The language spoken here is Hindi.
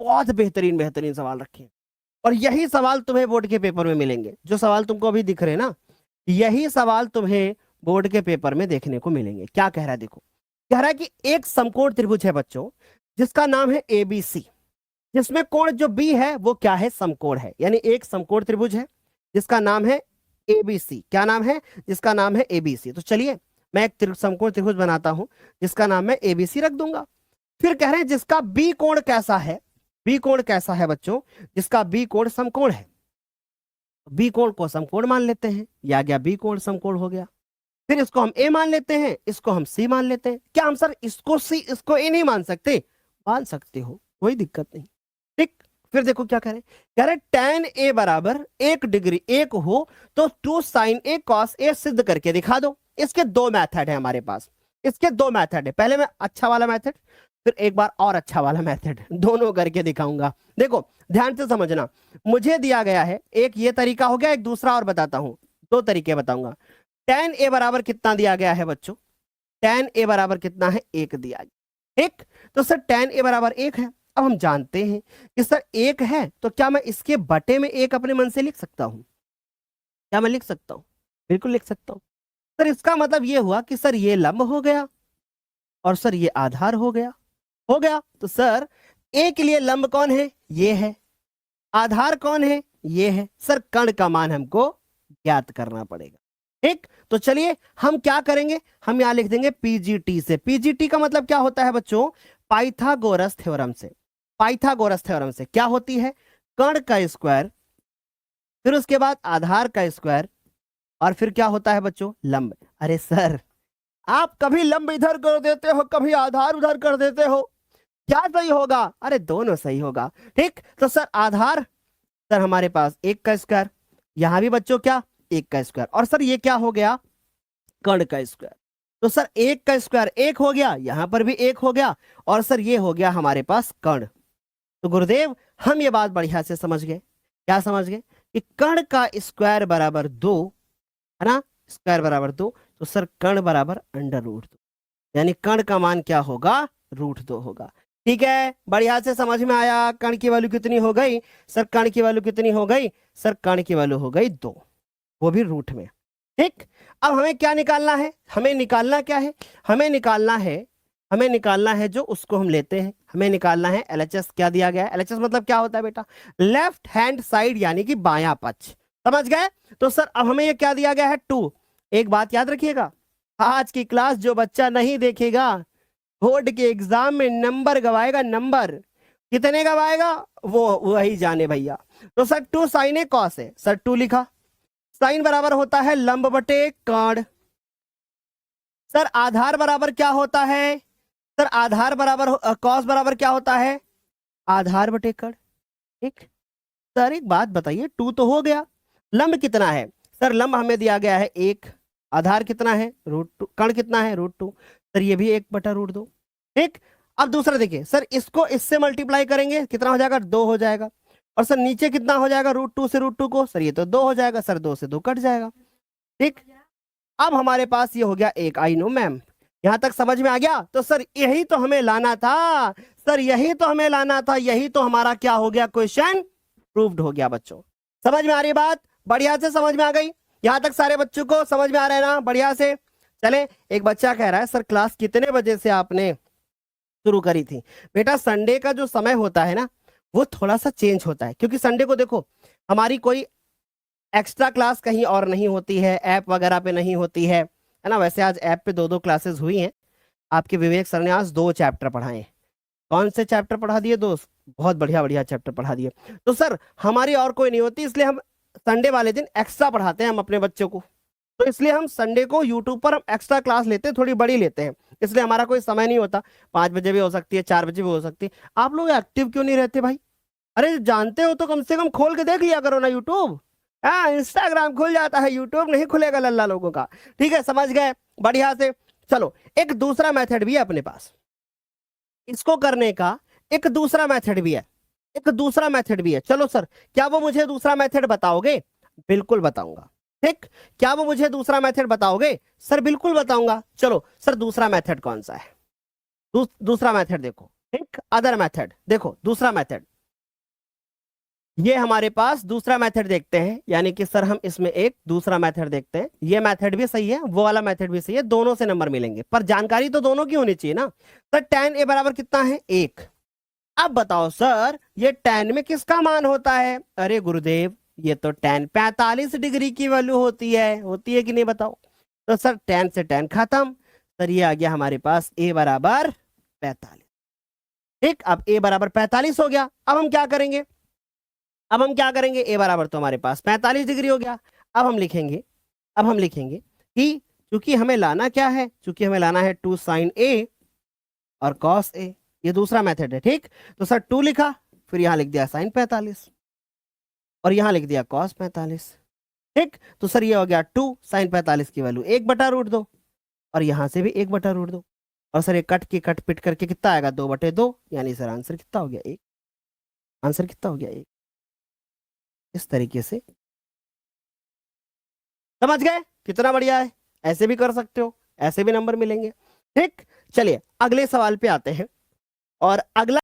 बहुत बेहतरीन बेहतरीन सवाल रखे हैं, और यही सवाल तुम्हें बोर्ड के पेपर में मिलेंगे। जो सवाल तुमको अभी दिख रहे हैं ना, यही सवाल तुम्हें बोर्ड के पेपर में देखने को मिलेंगे। क्या कह रहा है देखो, कह रहा है कि एक समकोण त्रिभुज है बच्चों, जिसका नाम है एबीसी, जिसमें कोण जो बी है वो क्या है, समकोण है। यानी एक समकोण त्रिभुज है जिसका नाम है एबीसी। क्या नाम है, जिसका नाम है एबीसी। तो चलिए मैं एक समकोण त्रिभुज बनाता हूं जिसका नाम मैं एबीसी रख दूंगा। फिर कह रहे हैं जिसका बी कोण कैसा है, बी कोण कैसा है बच्चों, जिसका बी कोण समकोण है। बी कोण को समकोण मान लेते हैं, ये आ गया बी कोण समकोण हो गया। फिर इसको हम ए मान लेते हैं, इसको हम सी मान लेते हैं। क्या हम सर इसको सी इसको ए नहीं मान सकते, मान सकते हो, कोई दिक्कत नहीं। ठीक, फिर देखो क्या करें, कह रहे tan ए बराबर 1 डिग्री 1 हो तो 2 sin a cos a सिद्ध करके दिखा दो। इसके दो मेथड है हमारे पास, इसके दो मेथड है। पहले मैं अच्छा वाला मेथड, फिर एक बार और अच्छा वाला मेथड, दोनों करके दिखाऊंगा। देखो ध्यान से समझना, मुझे दिया गया है एक ये तरीका हो गया, एक दूसरा और बताता हूं, दो तरीके बताऊंगा। tan a बराबर कितना दिया गया है बच्चों, tan a बराबर कितना है, 1 दिया गया। ठीक, तो सर tan a बराबर 1 है। अब हम जानते हैं कि सर 1 है, तो क्या मैं इसके बटे में 1 अपने मन से लिख सकता हूं, क्या मैं लिख सकता हूं, बिल्कुल लिख सकता हूं। सर इसका मतलब ये हुआ कि सर ये लंब हो गया और सर ये आधार हो गया, हो गया। तो सर ए के लिए लंब कौन है, ये है, आधार कौन है, ये है। सर कण का मान हमको ज्ञात करना पड़ेगा। ठीक, तो चलिए हम क्या करेंगे, हम यहां लिख देंगे पीजीटी से। पीजीटी का मतलब क्या होता है बच्चों, पाइथागोरस थ्योरम से। पाइथागोरस थ्योरम से क्या होती है, कण का स्क्वायर, फिर उसके बाद आधार का स्क्वायर, और फिर क्या होता है बच्चों, लंब। अरे सर आप कभी लंब इधर कर देते हो, कभी आधार उधर कर देते हो, क्या सही होगा, अरे दोनों सही होगा। ठीक, तो सर आधार, सर हमारे पास 1 का स्क्वायर, यहां भी बच्चों क्या 1 का स्क्वायर, और सर ये क्या हो गया, कण का स्क्वायर। तो सर 1 का स्क्वायर 1 हो गया, यहां पर भी 1 हो गया, और सर ये हो गया हमारे पास कण। तो गुरुदेव हम ये बात बढ़िया से समझ गए, क्या समझ गए, कि कण का स्क्वायर बराबर 2 है ना, स्क्वायर बराबर 2, तो सर कण बराबर √2, यानी कण का मान क्या होगा, √2 होगा। ठीक है, बढ़िया से समझ में आया। कण की वैल्यू कितनी हो गई, सर कण की वैल्यू कितनी हो गई, सर कण की वैल्यू हो गई 2, वो भी रूट में। ठीक, अब हमें क्या निकालना है, हमें निकालना क्या है, हमें निकालना है, हमें निकालना है जो उसको हम लेते हैं, हमें निकालना है LHS। क्या दिया गया है, LHS मतलब क्या होता है बेटा, लेफ्ट हैंड साइड, यानी कि बायां पक्ष, समझ गए। तो सर अब हमें ये क्या दिया गया है, 2। एक बात याद रखिएगा, आज की क्लास जो बच्चा नहीं देखेगा बोर्ड के एग्जाम में नंबर गवाएगा, नंबर कितने गवाएगा वो वही जाने भैया। तो सर 2 sin a cos है, सर 2 लिखा, साइन बराबर होता है लंब बटे कण। सर आधार बराबर क्या होता है, सर आधार बराबर कॉस बराबर क्या होता है, आधार बटे कण। ठीक, सर एक बात बताइए, 2 तो हो गया, लंब कितना है, सर लंब हमें दिया गया है 1, आधार कितना है √2, कण कितना है √2, सर ये भी 1/√2। ठीक, अब दूसरा देखिए, सर इसको इससे मल्टीप्लाई करेंगे कितना हो जाएगा, 2 हो जाएगा, और सर नीचे कितना हो जाएगा, √2 से √2 को, सर ये तो 2 हो जाएगा, सर 2 से 2 कट जाएगा। ठीक, अब हमारे पास ये हो गया 1। आई नो मैम, यहां तक समझ में आ गया। तो सर यही तो हमें लाना था, सर यही तो हमें लाना था, यही तो हमारा क्या हो गया, क्वेश्चन प्रूव्ड हो गया। बच्चों समझ में आ रही बात, बढ़िया से समझ में आ गई, यहां तक सारे बच्चों को समझ में आ रहा है ना, बढ़िया से। चले, एक बच्चा कह रहा है सर क्लास कितने बजे से आपने शुरू करी थी। बेटा संडे का जो समय होता है ना, वो थोड़ा सा चेंज होता है, क्योंकि संडे को देखो हमारी कोई एक्स्ट्रा क्लास कहीं और नहीं होती है, ऐप वगैरह पे नहीं होती है ना। वैसे आज ऐप पे 2 क्लासेस हुई हैं, आपके विवेक सर ने आज 2 चैप्टर पढ़ाए। कौन से चैप्टर पढ़ा दिए दोस्त, बहुत बढ़िया बढ़िया चैप्टर पढ़ा दिए। तो सर हमारी और कोई नहीं होती, इसलिए हम संडे वाले दिन एक्स्ट्रा पढ़ाते हैं हम अपने बच्चों को। तो इसलिए हम संडे को यूट्यूब पर हम एक्स्ट्रा क्लास लेते हैं, थोड़ी बड़ी लेते हैं, इसलिए हमारा कोई समय नहीं होता। 5 बजे भी हो सकती है, 4 बजे भी हो सकती है। आप लोग एक्टिव क्यों नहीं रहते भाई, अरे जानते हो तो कम से कम खोल के देख लिया करो ना यूट्यूब। हाँ, इंस्टाग्राम खुल जाता है, यूट्यूब नहीं खुलेगा लल्ला लोगों का। ठीक है, समझ गए, बढ़िया से। चलो एक दूसरा मेथड भी है अपने पास, इसको करने का एक दूसरा मेथड भी है, एक दूसरा मेथड भी है। चलो सर क्या वो मुझे दूसरा मेथड बताओगे, बिल्कुल बताऊंगा। ठीक, क्या वो मुझे दूसरा मेथड बताओगे, सर बिल्कुल बताऊंगा। चलो सर दूसरा मेथड कौन सा है, दूसरा मेथड देखो। ठीक, अदर मेथड देखो, दूसरा मेथड ये हमारे पास दूसरा मेथड देखते हैं, यानी कि सर हम इसमें एक दूसरा मेथड देखते हैं। ये मेथड भी सही है, वो वाला मेथड भी सही है, दोनों से नंबर मिलेंगे, पर जानकारी तो दोनों की होनी चाहिए ना। सर tan a बराबर कितना है 1। अब बताओ सर ये tan में किसका मान होता है? अरे गुरुदेव ये तो tan 45 डिग्री की वैल्यू होती है कि नहीं बताओ। तो सर tan से tan खत्म। सर ये आ गया हमारे पास a बराबर 45। ठीक, अब a बराबर 45 हो गया। अब हम क्या करेंगे? a बराबर तो हमारे पास 45 डिग्री हो गया। अब हम लिखेंगे कि चूंकि हमें लाना क्या है, चूंकि हमें लाना है 2 sin a और cos a, ये दूसरा मेथड है। ठीक, तो सर 2 लिखा, फिर यहां लिख दिया sin 45 और यहां लिख दिया cos 45। ठीक, तो सर ये हो गया 2 sin 45 की वैल्यू 1/√2 और यहां से भी 1/√2 और सर ये कट पिट करके कितना आएगा 2/2, यानी सर आंसर कितना हो गया 1। आंसर कितना हो गया 1। इस तरीके से समझ गए? कितना बढ़िया है। ऐसे भी कर सकते हो, ऐसे भी नंबर मिलेंगे। ठीक, चलिए अगले सवाल पे आते हैं। और अगला